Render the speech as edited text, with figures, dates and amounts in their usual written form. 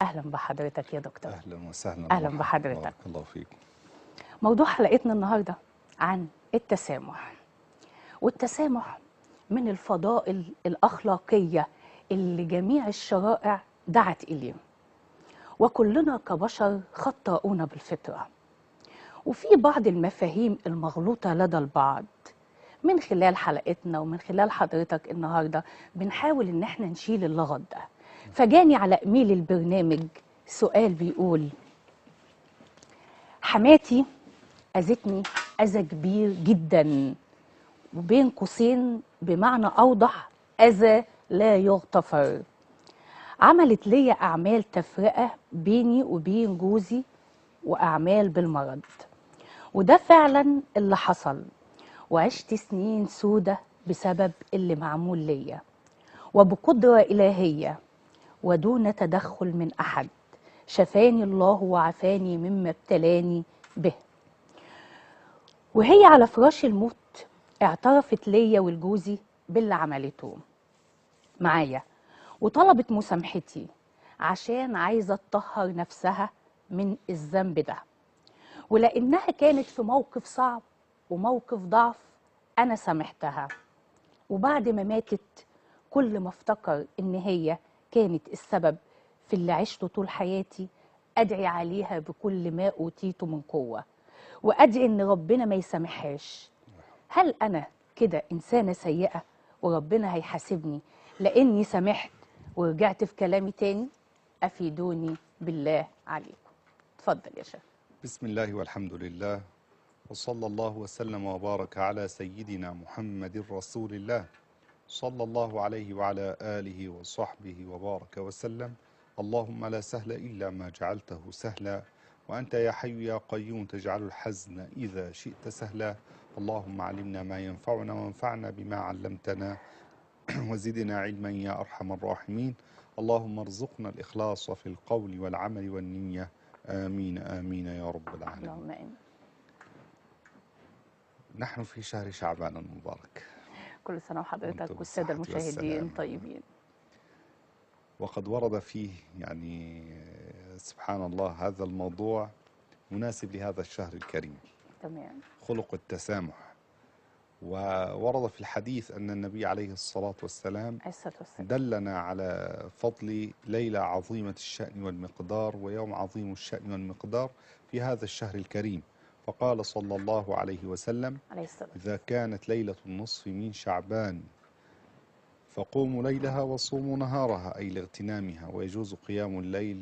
أهلا بحضرتك يا دكتور. أهلا وسهلا أهلا ومرحبا، بحضرتك. بارك الله فيكم. موضوع حلقتنا النهاردة عن التسامح، والتسامح من الفضائل الأخلاقية اللي جميع الشرائع دعت إليه، وكلنا كبشر خطاؤون بالفطرة، وفي بعض المفاهيم المغلوطة لدى البعض. من خلال حلقتنا ومن خلال حضرتك النهاردة بنحاول إن احنا نشيل اللغط ده. فجاني على إيميل البرنامج سؤال بيقول: حماتي أذتني أذى كبير جدا، وبين قوسين بمعنى أوضح أذى لا يغتفر. عملت لي أعمال تفرقة بيني وبين جوزي وأعمال بالمرض، وده فعلا اللي حصل، وعشت سنين سودة بسبب اللي معمول ليا، وبقدرة إلهية ودون تدخل من أحد شفاني الله وعافاني مما ابتلاني به. وهي على فراش الموت اعترفت ليا ولجوزي باللي عملته معايا، وطلبت مسامحتي عشان عايزة تطهر نفسها من الذنب ده، ولأنها كانت في موقف صعب وموقف ضعف أنا سامحتها. وبعد ما ماتت كل ما افتكر إن هي كانت السبب في اللي عشته طول حياتي أدعي عليها بكل ما أوتيته من قوة، وأدعي إن ربنا ما يسامحهاش. هل أنا كده إنسانة سيئة وربنا هيحاسبني لأني سامحت ورجعت في كلامي تاني؟ أفيدوني بالله عليكم. اتفضل يا شيخ. بسم الله والحمد لله، وصلى الله وسلم وبارك على سيدنا محمد رسول الله، صلى الله عليه وعلى آله وصحبه وبارك وسلم. اللهم لا سهل إلا ما جعلته سهلا، وأنت يا حي يا قيوم تجعل الحزن إذا شئت سهلا. اللهم علمنا ما ينفعنا وانفعنا بما علمتنا وزدنا علما يا أرحم الراحمين. اللهم ارزقنا الإخلاص في القول والعمل والنية، آمين آمين يا رب العالمين. اللهم آمين. نحن في شهر شعبان المبارك، كل سنة وحضرتك وأنتم والسادة بالصحة المشاهدين والسلامة. طيبين. وقد ورد فيه يعني سبحان الله هذا الموضوع مناسب لهذا الشهر الكريم، تمام. خلق التسامح. وورد في الحديث أن النبي عليه الصلاة والسلام الصلاة والسلام. دلنا على فضل ليلة عظيمة الشأن والمقدار ويوم عظيم الشأن والمقدار في هذا الشهر الكريم، فقال صلى الله عليه وسلم: عليه الصلاة والسلام. إذا كانت ليلة النصف من شعبان فقوموا ليلها وصوموا نهارها، أي لاغتنامها، ويجوز قيام الليل